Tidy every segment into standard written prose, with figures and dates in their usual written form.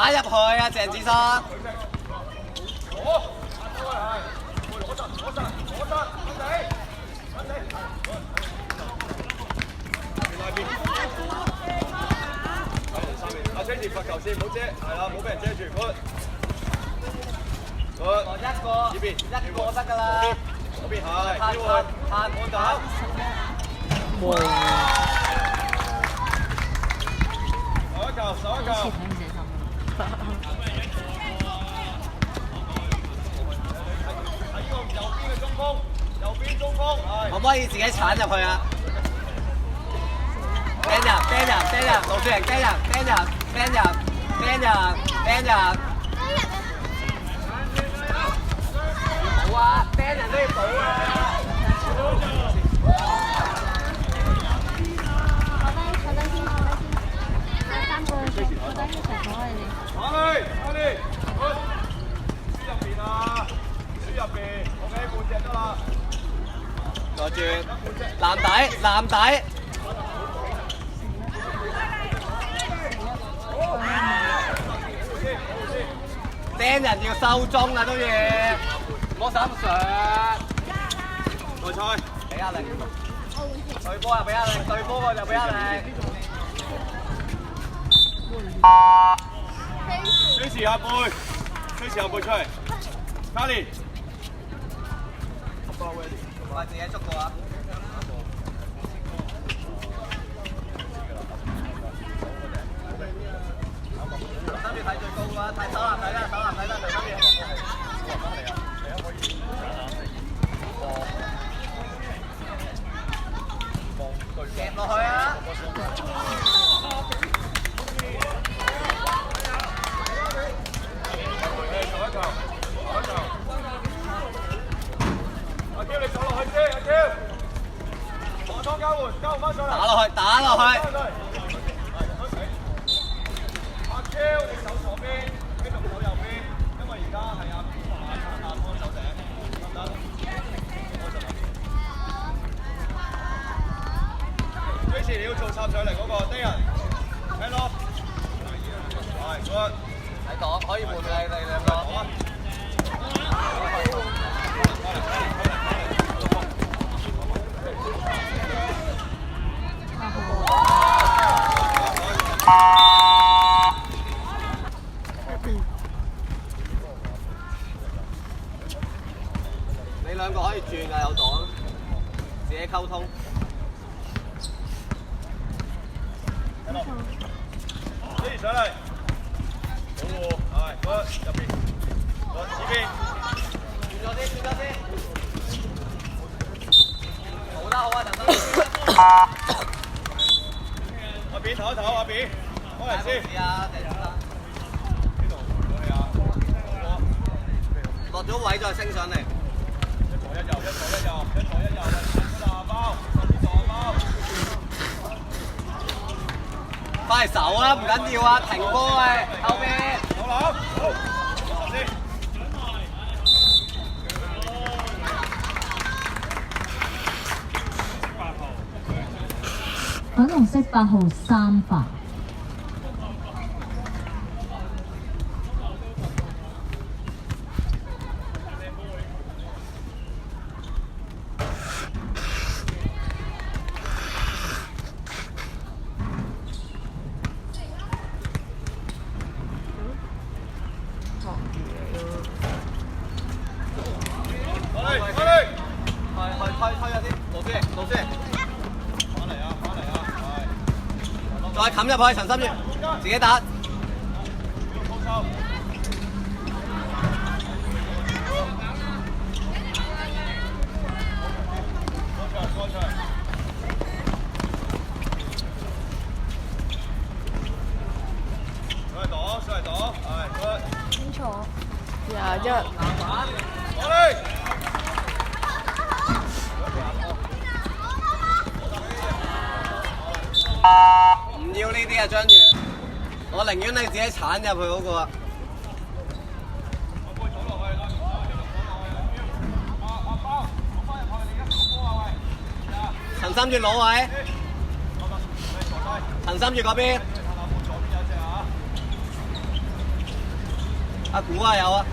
鏟入去啊，鄭子生。阿 Tracy 罰球線唔好遮，係啦，冇俾人遮住。一個得㗎啦。嗰邊係，限按打。手一球。喺呢個右邊嘅中鋒，係。可唔可以自己鏟入去啊？掟人，盧樹瑩掟人。冇啊，掟人都要補啊！坐低先，三個坐低一齊坐啊你哋。打你，好，輸入邊啊，OK， 半隻得啦。再轉，藍底。掟人要收中啊都要，唔好手上。來賽，俾壓力，對波又俾壓力，對波個就俾壓力。Tracy 下背出嚟 ，Carly， 我自己捉過啊。跟住睇最高嘅話，睇手籃睇啦，就跟住。夾落去啊！阿嬌你走落去先，阿嬌，馬裝交換翻上嚟。打落去。阿嬌你走左邊，繼續走右邊，因為而家係阿馬幫手頂，得唔得？Tracy 你要做插上嚟嗰個低人 ，hand off， 係 good， 喺度可以換你兩個。你兩個可以轉㗎，有檔，自己溝通。Tracy 上嚟，好喎，係 good， 入邊，呢邊，轉咗先。好啊，陳生。阿扁唞一唞，阿扁，開嚟先。落咗位再升上嚟。一左一右，下包，包。快手啦，唔緊要啊，停波啊，後邊。好，先。粉紅色8號3發。推下先，盧書瑩。再冚入去，陳心月，自己打。上嚟擋，係，清楚。21。唔要呢啲啊，張宇，我寧願你自己鏟入去嗰個啊。陳心月攞位，陳心月嗰邊。阿古啊有啊。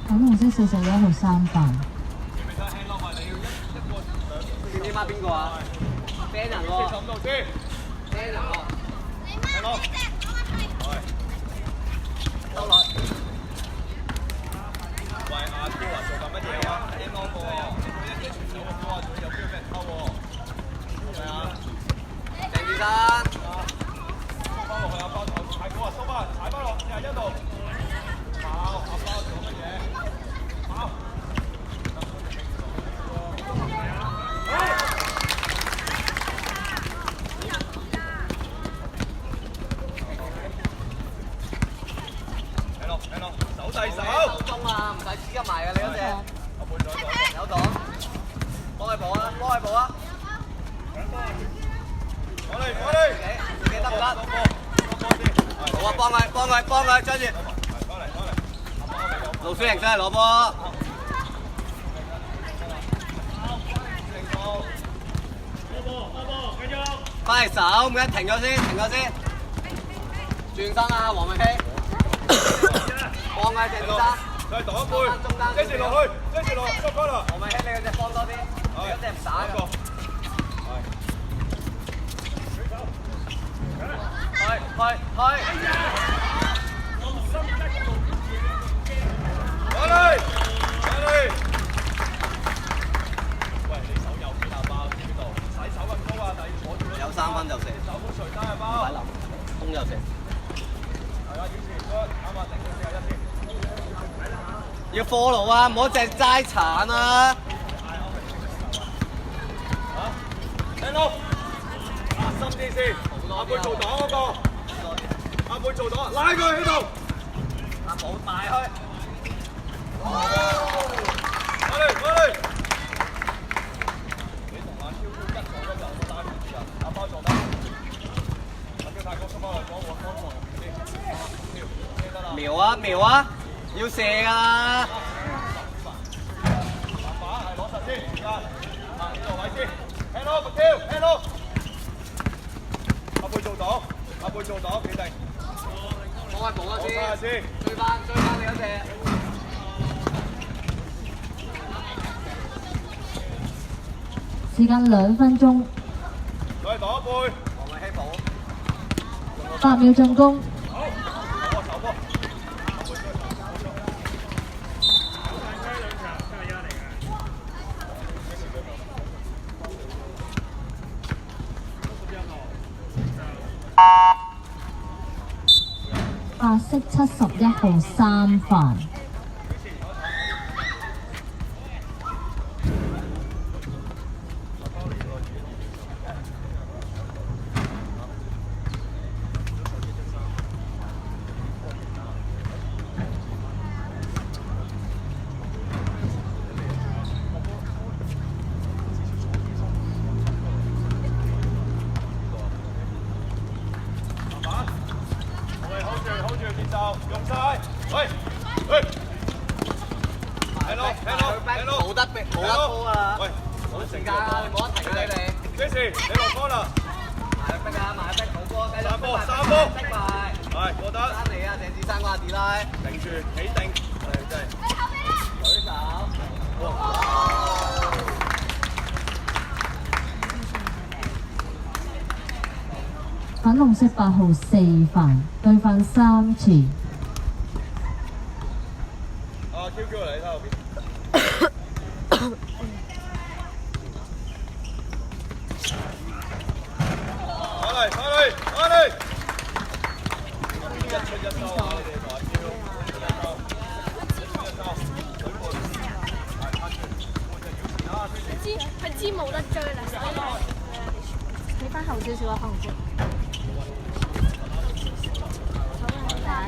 粉紅色41號3飯。知唔知孖邊個啊？啤人喎。45度先。啤人喎。係咯。係。收落。喂，阿彪啊，做緊乜嘢啊？M 嗰個喎，你做一隻傳手個波啊，仲有標俾人偷喎。係啊。鄭志生。翻落去阿包頭，踩高啊，收翻，踩翻落41度。跑，阿包做乜嘢？跑。係咯，手遞手。手中啊，唔使黐緊埋嘅你嗰隻。阿妹在度。有檔。幫佢補啊，幫佢補啊。我嚟。自己得唔得？好啊，幫佢，追住。盧書瑩真係攞波。翻嚟手，唔緊停咗先。轉身啊，黃明希。幫佢鄭志生。再擋一背，跟住落去，收翻啦。黃明希，你嗰隻幫多啲，你嗰隻唔打㗎。去。攞嚟。喂，你手右邊啊包呢度，洗手咁高啊，但係要坐住。有3分就射。手冇除單啊包。唔使諗，空就射。係啊，表示啱啊，頂到41先。要 follow 啊，唔好淨齋鏟啊！聽到，深啲先。阿貝做擋嗰個，阿貝做擋，拉佢喺度。阿寶帶開。快嚟！你同阿超一左一右都拉住啲人，阿包做擋。阿超太高，出翻嚟幫我幫忙先。瞄啊！要射啊！把係攞實先，而家呢個位先，聽到目標，聽到。阿貝做擋，企定。幫佢補一先。追翻你嗰隻。時間2分鐘。再擋一背。黃明希補。 8秒進攻。手波。白色71號3飯。用晒，喂，冇得波啊！喂，冇時間啊，你冇得停啊你哋。幾時？你落波啦？埋逼啊，好波，繼續三波，逼埋。係過得。翻嚟啊，鄭志生嗰下跌拉。定住，企定，真係。舉手。粉紅色8號4飯，對犯3次。QQ 嚟睇後邊。翻嚟！一出一收啊！你哋台標，佢知冇得追啦，所以企翻後少少啊，紅色。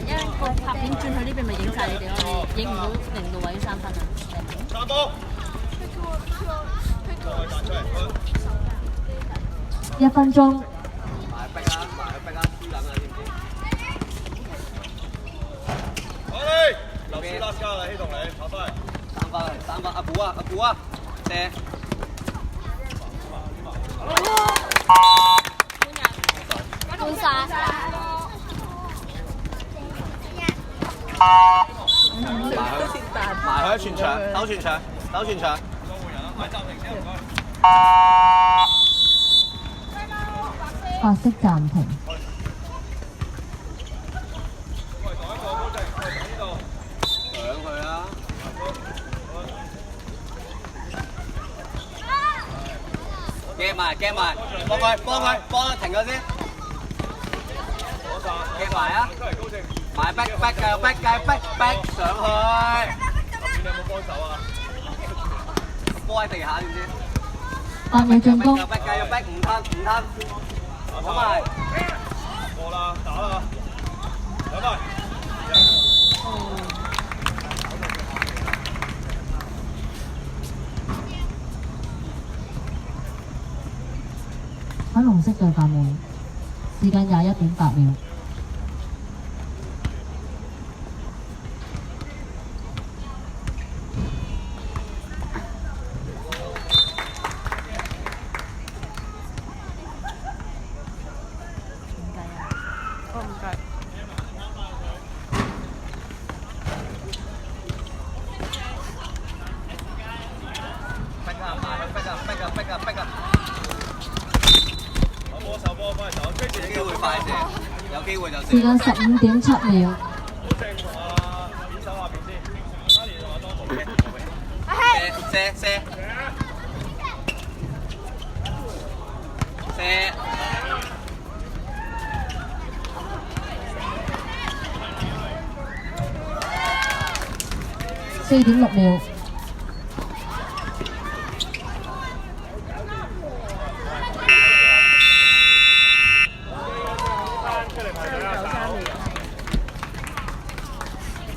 因為個拍片轉去呢邊咪影晒你哋咯，你影唔到0度位3分啊。3波。1分鐘。埋逼啊，輸緊啊，知唔知？加啦，希同你跑翻嚟。三分，阿古啊，射。換晒。埋去全場，兜全場。都換人啦，快暫停先，唔該。法式暫停。過嚟擋一個高正，過嚟擋呢度。上去啦。夾埋，幫佢，停咗先。夾埋啊！埋逼，繼續逼上去。你有冇幫手啊？波喺地下點知8秒進攻。繼續逼，唔吞。好埋。過啦，打啦，走埋。粉紅色對范會，時間21.8秒。逼啊！手波翻嚟手，有機會快射，有機會就射。時間15.7秒。好正同阿邊手下邊先，阿連同阿當圖嘅。射。4.6秒。